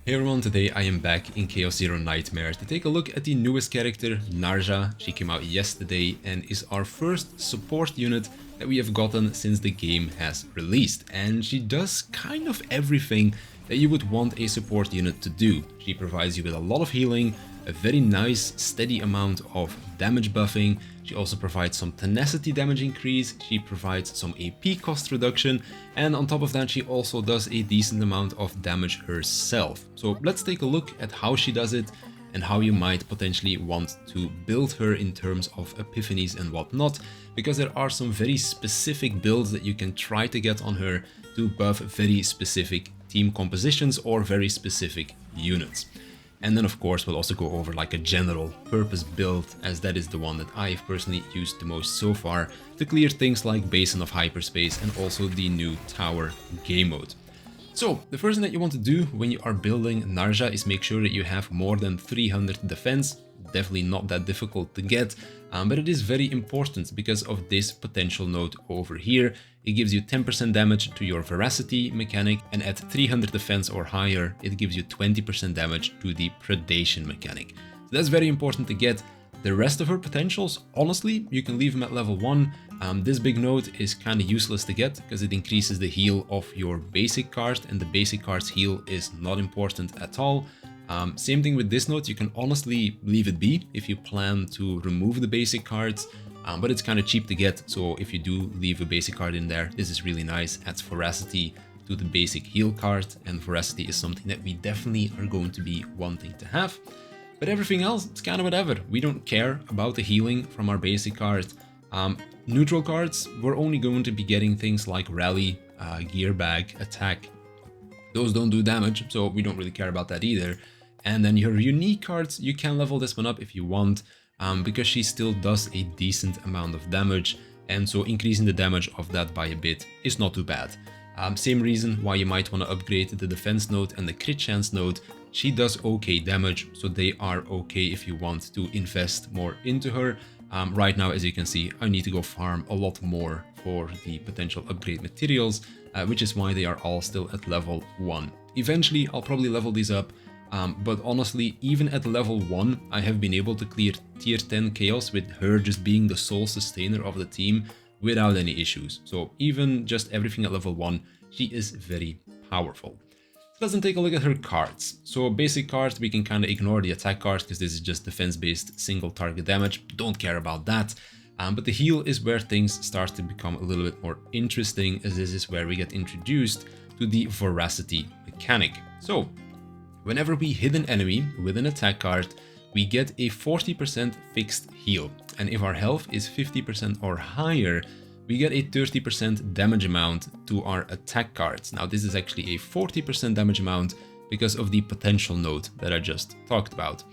Hey everyone, today I am back in Chaos Zero Nightmare to take a look at the newest character, Narja. She came out yesterday and is our first support unit that we have gotten since the game has released. And she does kind of everything that you would want a support unit to do. She provides you with a lot of healing, a very nice steady amount of damage buffing. She also provides some tenacity damage increase, she provides some AP cost reduction, and on top of that she also does a decent amount of damage herself. So let's take a look at how she does it and how you might potentially want to build her in terms of epiphanies and whatnot, because there are some very specific builds that you can try to get on her to buff very specific team compositions or very specific units. And then of course we'll also go over like a general purpose build, as that is the one that I've personally used the most so far to clear things like Basin of Hyperspace and also the new Tower game mode. So the first thing that you want to do when you are building Narja is make sure that you have more than 300 defense. Definitely not that difficult to get, but it is very important because of this potential node over here. It gives you 10% damage to your veracity mechanic, and at 300 defense or higher, it gives you 20% damage to the predation mechanic. So that's very important to get. The rest of her potentials, honestly, you can leave them at level 1. This big node is kind of useless to get because it increases the heal of your basic card, and the basic card's heal is not important at all. Same thing with this node, you can honestly leave it be if you plan to remove the basic cards, but it's kind of cheap to get, so if you do leave a basic card in there, this is really nice, adds veracity to the basic heal card, and veracity is something that we definitely are going to be wanting to have. But everything else, it's kind of whatever, we don't care about the healing from our basic card. Neutral cards, we're only going to be getting things like Rally, Gear Bag, Attack. Those don't do damage, so we don't really care about that either. And then your unique cards, you can level this one up if you want, because she still does a decent amount of damage, and so increasing the damage of that by a bit is not too bad. Same reason why you might want to upgrade the defense node and the crit chance node. She does okay damage, so they are okay if you want to invest more into her. Right now, as you can see, I need to go farm a lot more for the potential upgrade materials, which is why they are all still at level 1. Eventually, I'll probably level these up, but honestly, even at level 1, I have been able to clear tier 10 chaos with her just being the sole sustainer of the team without any issues. So even just everything at level 1, she is very powerful. So let's then take a look at her cards. So basic cards, we can kind of ignore the attack cards because this is just defense-based single target damage. Don't care about that. But the heal is where things start to become a little bit more interesting, as this is where we get introduced to the veracity mechanic. So whenever we hit an enemy with an attack card, we get a 40% fixed heal. And if our health is 50% or higher, we get a 30% damage amount to our attack cards. Now this is actually a 40% damage amount because of the potential node that I just talked about.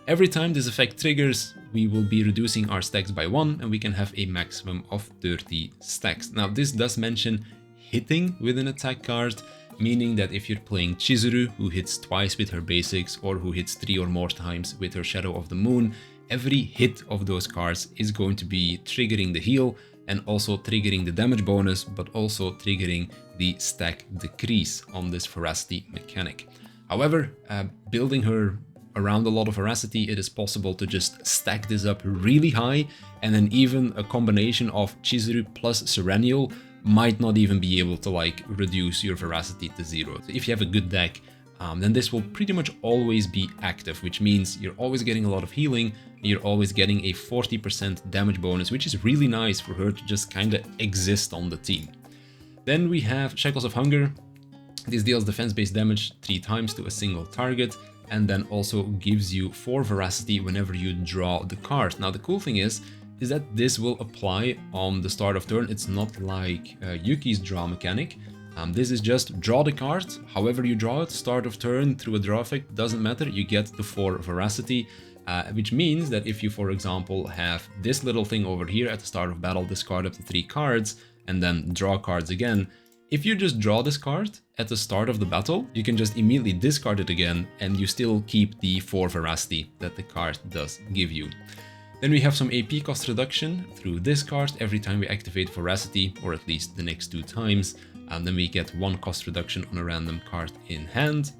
Every time this effect triggers, we will be reducing our stacks by 1, and we can have a maximum of 30 stacks. Now this does mention hitting with an attack card, meaning that if you're playing Chizuru, who hits twice with her basics or who hits 3 or more times with her Shadow of the Moon, every hit of those cards is going to be triggering the heal and also triggering the damage bonus, but also triggering the stack decrease on this veracity mechanic. However, building her around a lot of veracity, it is possible to just stack this up really high, and then even a combination of Chizuru plus Serenial might not even be able to like reduce your veracity to 0. So if you have a good deck, then this will pretty much always be active, which means you're always getting a lot of healing, and you're always getting a 40% damage bonus, which is really nice for her to just kind of exist on the team. Then we have Shackles of Hunger. This deals defense-based damage 3 times to a single target, and then also gives you 4 veracity whenever you draw the card. Now the cool thing is that this will apply on the start of turn. It's not like Yuki's draw mechanic. This is just draw the card, however you draw it, start of turn through a draw effect, doesn't matter, you get the 4 veracity, which means that if you, for example, have this little thing over here at the start of battle, discard up to 3 cards, and then draw cards again, if you just draw this card at the start of the battle, you can just immediately discard it again, and you still keep the 4 veracity that the card does give you. Then we have some AP cost reduction through this card every time we activate veracity, or at least the next 2 times. And then we get 1 cost reduction on a random card in hand.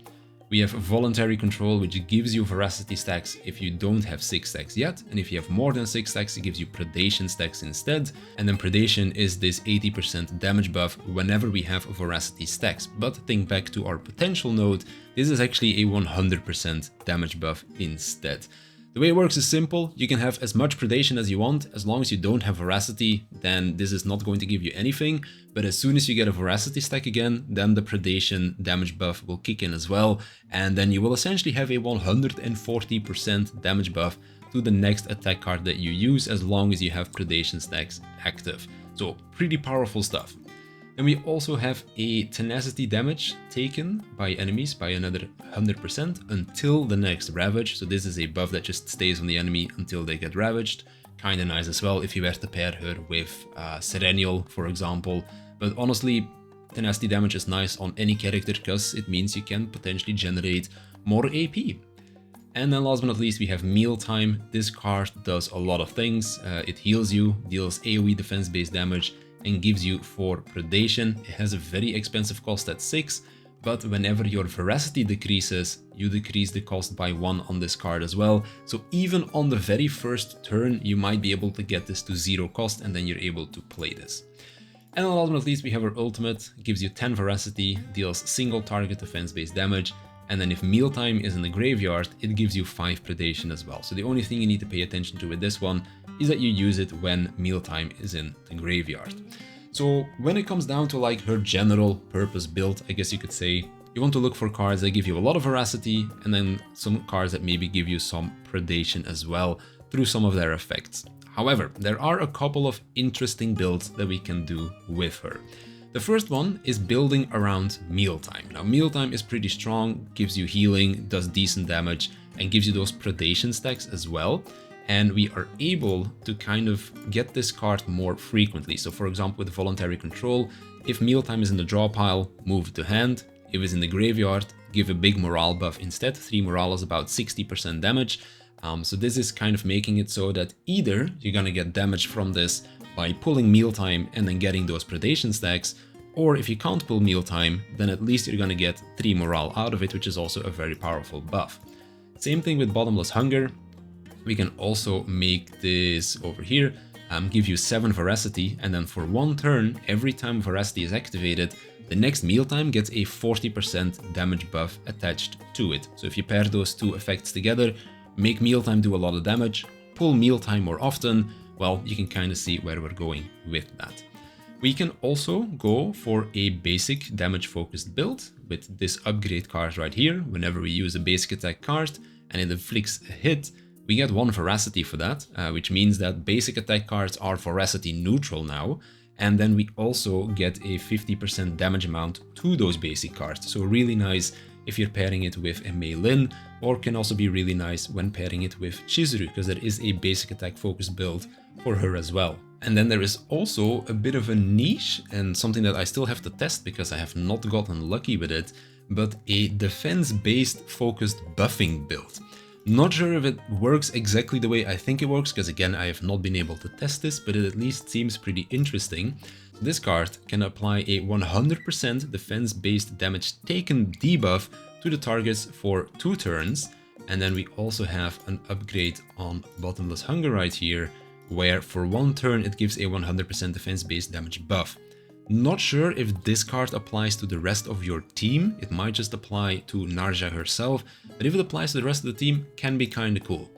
We have voluntary control, which gives you veracity stacks if you don't have 6 stacks yet, and if you have more than 6 stacks, it gives you predation stacks instead. And then predation is this 80% damage buff whenever we have veracity stacks. But think back to our potential node, this is actually a 100% damage buff instead. The way it works is simple. You can have as much predation as you want. As long as you don't have veracity, then this is not going to give you anything. But as soon as you get a veracity stack again, then the predation damage buff will kick in as well. And then you will essentially have a 140% damage buff to the next attack card that you use, as long as you have predation stacks active. So pretty powerful stuff. And we also have a tenacity damage taken by enemies by another 100% until the next ravage. So this is a buff that just stays on the enemy until they get ravaged. Kinda nice as well if you were to pair her with Serenial, for example. But honestly, tenacity damage is nice on any character because it means you can potentially generate more AP. And then last but not least, we have Mealtime. This card does a lot of things. It heals you, deals AoE defense-based damage, and gives you 4 predation. It has a very expensive cost at 6, but whenever your veracity decreases, you decrease the cost by 1 on this card as well. So even on the very first turn, you might be able to get this to 0 cost, and then you're able to play this. And last but not least, we have our ultimate. It gives you 10 veracity, deals single target defense-based damage, and then if Mealtime is in the graveyard, it gives you 5 predation as well. So the only thing you need to pay attention to with this one is that you use it when Mealtime is in the graveyard. So when it comes down to like her general purpose build, I guess you could say, you want to look for cards that give you a lot of veracity, and then some cards that maybe give you some predation as well through some of their effects. However, there are a couple of interesting builds that we can do with her. The first one is building around Mealtime. Now, Mealtime is pretty strong, gives you healing, does decent damage, and gives you those predation stacks as well. And we are able to kind of get this card more frequently. So for example, with voluntary control, if Mealtime is in the draw pile, move it to hand. If it's in the graveyard, give a big morale buff instead. 3 morale is about 60% damage. So this is kind of making it so that either you're gonna get damage from this by pulling Mealtime and then getting those predation stacks, or if you can't pull Mealtime, then at least you're gonna get 3 morale out of it, which is also a very powerful buff. Same thing with Bottomless Hunger. We can also make this over here, give you 7 veracity, and then for 1 turn, every time veracity is activated, the next Mealtime gets a 40% damage buff attached to it. So if you pair those 2 effects together, make Mealtime do a lot of damage, pull Mealtime more often, well, you can kind of see where we're going with that. We can also go for a basic damage focused build with this upgrade card right here. Whenever we use a basic attack card and it inflicts a hit, we get 1 veracity for that, which means that basic attack cards are veracity neutral now. And then we also get a 50% damage amount to those basic cards. So really nice if you're pairing it with a Mei Lin, or can also be really nice when pairing it with Chizuru, because there is a basic attack focused build for her as well. And then there is also a bit of a niche, and something that I still have to test because I have not gotten lucky with it, but a defense-based focused buffing build. Not sure if it works exactly the way I think it works, because again, I have not been able to test this, but it at least seems pretty interesting. This card can apply a 100% defense-based damage taken debuff to the targets for 2 turns. And then we also have an upgrade on Bottomless Hunger right here, where for 1 turn it gives a 100% defense-based damage buff. Not sure if this card applies to the rest of your team. It might just apply to Narja herself, but if it applies to the rest of the team, can be kinda cool.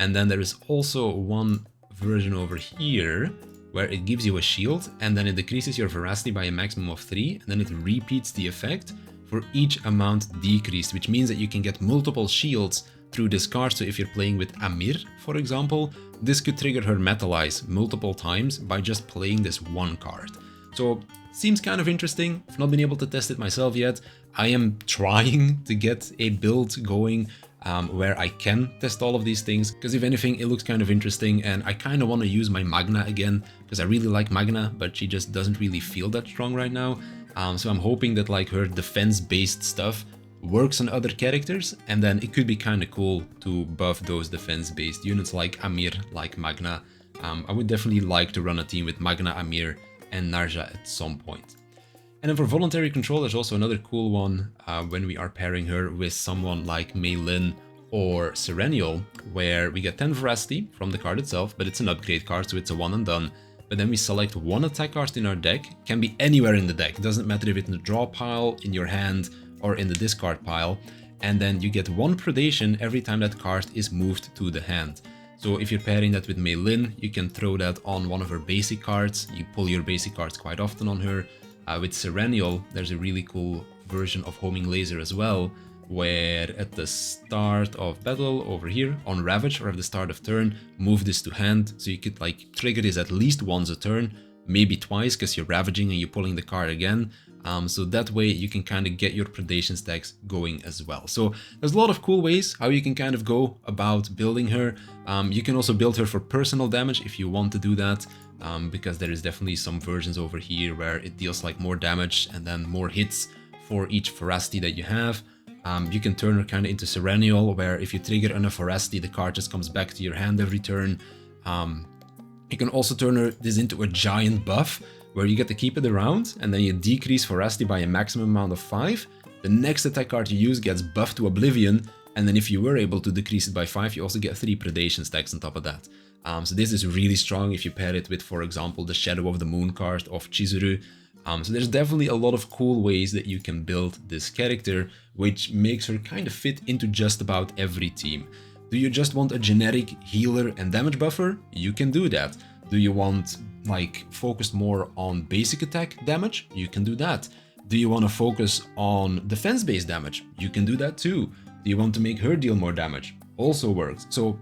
And then there is also one version over here where it gives you a shield and then it decreases your veracity by a maximum of 3, and then it repeats the effect for each amount decreased, which means that you can get multiple shields through this card. So if you're playing with Amir, for example, this could trigger her Metalize multiple times by just playing this one card. So seems kind of interesting. I've not been able to test it myself yet. I am trying to get a build going where I can test all of these things, because if anything, it looks kind of interesting, and I kind of want to use my Magna again, because I really like Magna, but she just doesn't really feel that strong right now. So I'm hoping that like her defense-based stuff works on other characters, and then it could be kind of cool to buff those defense-based units like Amir, like Magna. I would definitely like to run a team with Magna, Amir, and Narja at some point. And then for voluntary control, there's also another cool one when we are pairing her with someone like Mei Lin or Serenial, where we get 10 veracity from the card itself, but it's an upgrade card, so it's a one and done. But then we select one attack card in our deck, can be anywhere in the deck, doesn't matter if it's in the draw pile, in your hand, or in the discard pile. And then you get 1 predation every time that card is moved to the hand. So if you're pairing that with Mei Lin, you can throw that on one of her basic cards. You pull your basic cards quite often on her. With Serenial, there's a really cool version of Homing Laser as well, where at the start of battle over here on Ravage or at the start of turn, move this to hand, so you could like trigger this at least once a turn, maybe twice because you're ravaging and you're pulling the card again. So that way you can kind of get your predation stacks going as well. So there's a lot of cool ways how you can kind of go about building her. You can also build her for personal damage if you want to do that, because there is definitely some versions over here where it deals like more damage and then more hits for each veracity that you have. You can turn her kind of into Serenial, where if you trigger enough veracity, the card just comes back to your hand every turn. You can also turn this into a giant buff, where you get to keep it around, and then you decrease veracity by a maximum amount of 5. The next attack card you use gets buffed to Oblivion, and then if you were able to decrease it by 5, you also get 3 predation stacks on top of that. So this is really strong if you pair it with, for example, the Shadow of the Moon card of Chizuru. So there's definitely a lot of cool ways that you can build this character, which makes her kind of fit into just about every team. Do you just want a generic healer and damage buffer? You can do that. Do you want like focused more on basic attack damage? You can do that. Do you want to focus on defense-based damage? You can do that too. Do you want to make her deal more damage? Also works. So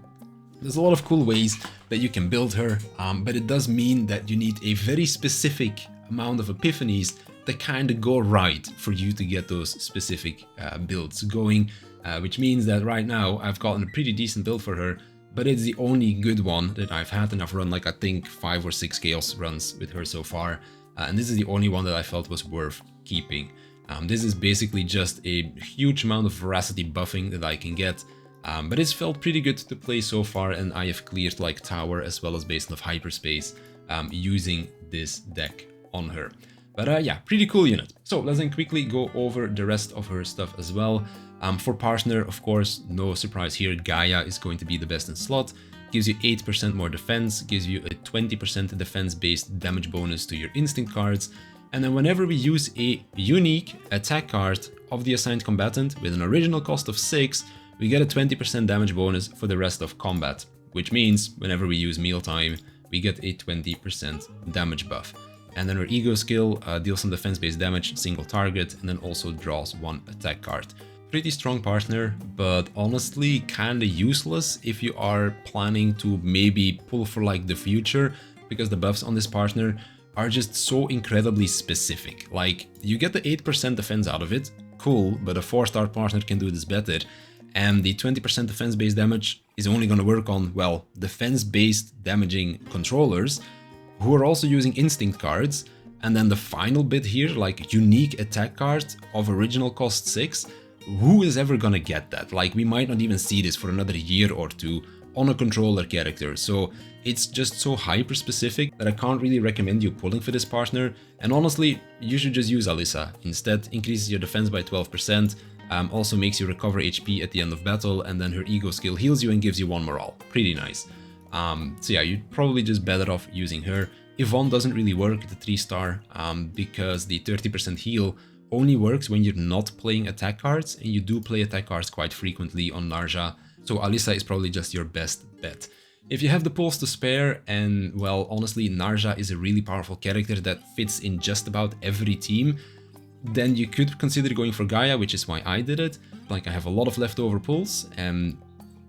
there's a lot of cool ways that you can build her, but it does mean that you need a very specific amount of epiphanies that kind of go right for you to get those specific builds going, which means that right now I've gotten a pretty decent build for her, but it's the only good one that I've had, and I've run like I think 5 or 6 chaos runs with her so far, and this is the only one that I felt was worth keeping. This is basically just a huge amount of veracity buffing that I can get, but it's felt pretty good to play so far, and I have cleared like tower as well as Basin of Hyperspace using this deck on her. But yeah, pretty cool unit. So let's then quickly go over the rest of her stuff as well. For partner, of course, no surprise here, Gaia is going to be the best in slot. Gives you 8% more defense, gives you a 20% defense-based damage bonus to your instinct cards. And then whenever we use a unique attack card of the assigned combatant with an original cost of 6, we get a 20% damage bonus for the rest of combat. Which means whenever we use mealtime, we get a 20% damage buff. And then her ego skill deals some defense-based damage, single target, and then also draws 1 attack card. Pretty strong partner, but honestly kinda useless if you are planning to maybe pull for like the future, because the buffs on this partner are just so incredibly specific. Like, you get the 8% defense out of it, cool, but a 4-star partner can do this better. And the 20% defense-based damage is only gonna work on, well, defense-based damaging controllers, who are also using instinct cards. And then the final bit here, like unique attack cards of original cost 6, who is ever gonna get that? Like, we might not even see this for another year or two on a controller character. So it's just so hyper specific that I can't really recommend you pulling for this partner. And honestly, you should just use Alyssa. Instead, increases your defense by 12%, also makes you recover HP at the end of battle, and then her ego skill heals you and gives you 1 morale. Pretty nice. So yeah, you're probably just better off using her. Yvonne doesn't really work at the 3-star because the 30% heal only works when you're not playing attack cards, and you do play attack cards quite frequently on Narja, so Alyssa is probably just your best bet. If you have the pulls to spare, and well, honestly, Narja is a really powerful character that fits in just about every team, then you could consider going for Gaia, which is why I did it. Like, I have a lot of leftover pulls, and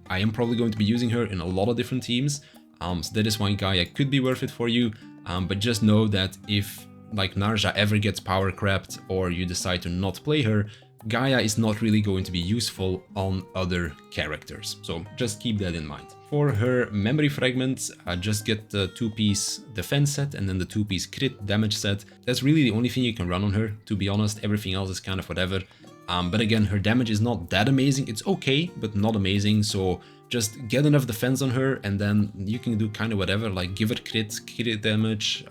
I am probably going to be using her in a lot of different teams, so that is why Gaia could be worth it for you, but just know that if like Narja ever gets power crept or you decide to not play her, Gaia is not really going to be useful on other characters. So just keep that in mind. For her memory fragments, just get the 2-piece defense set and then the 2-piece crit damage set. That's really the only thing you can run on her, to be honest. Everything else is kind of whatever. But again, her damage is not that amazing. It's okay, but not amazing. So just get enough defense on her and then you can do kind of whatever, like give her crit damage,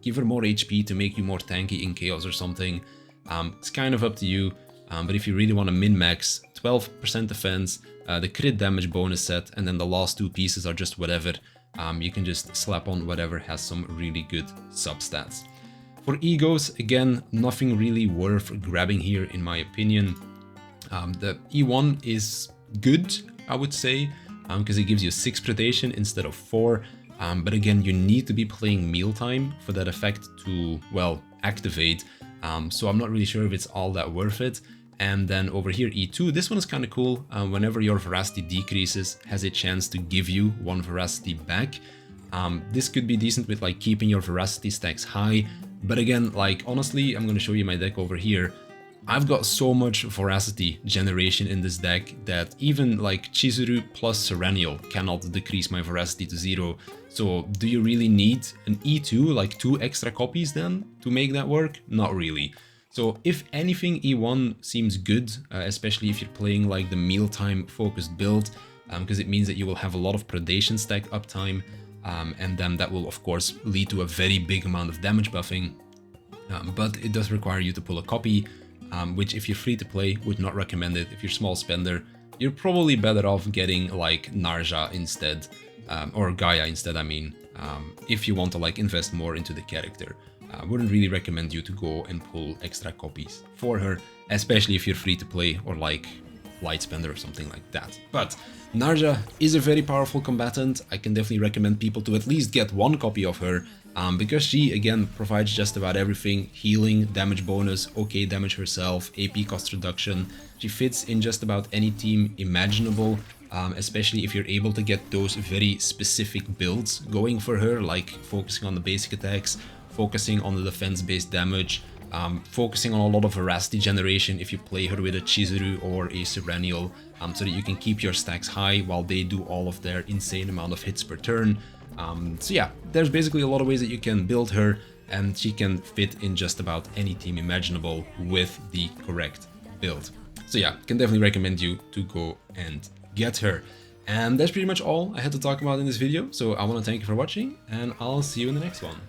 give her more HP to make you more tanky in Chaos or something. It's kind of up to you, but if you really want to min-max, 12% defense, the crit damage bonus set, and then the last 2 pieces are just whatever. You can just slap on whatever has some really good substats. For egos, again, nothing really worth grabbing here in my opinion. The E1 is good, I would say, because it gives you 6 predation instead of 4. But again, you need to be playing mealtime for that effect to, well, activate. So I'm not really sure if it's all that worth it. And then over here, E2, this one is kind of cool. Whenever your veracity decreases, has a chance to give you 1 veracity back. This could be decent with like keeping your veracity stacks high. But again, like honestly, I'm going to show you my deck over here. I've got so much veracity generation in this deck that even like Chizuru plus Serenial cannot decrease my veracity to 0. So do you really need an E2, like 2 extra copies then to make that work? Not really. So if anything, E1 seems good, especially if you're playing like the mealtime focused build, because it means that you will have a lot of predation stack uptime, and then that will of course lead to a very big amount of damage buffing. But it does require you to pull a copy, which if you're free to play, would not recommend it. If you're small spender, you're probably better off getting like Narja instead, or Gaia instead, I mean, if you want to like invest more into the character. I wouldn't really recommend you to go and pull extra copies for her, especially if you're free to play or like light spender or something like that. But Narja is a very powerful combatant. I can definitely recommend people to at least get 1 copy of her, because she again provides just about everything: healing, damage bonus, okay damage herself, AP cost reduction. She fits in just about any team imaginable, especially if you're able to get those very specific builds going for her, like focusing on the basic attacks, focusing on the defense-based damage, focusing on a lot of veracity generation if you play her with a Chizuru or a Serenial, so that you can keep your stacks high while they do all of their insane amount of hits per turn. So yeah, there's basically a lot of ways that you can build her, and she can fit in just about any team imaginable with the correct build. So yeah, can definitely recommend you to go and get her. And that's pretty much all I had to talk about in this video, so I want to thank you for watching, and I'll see you in the next one.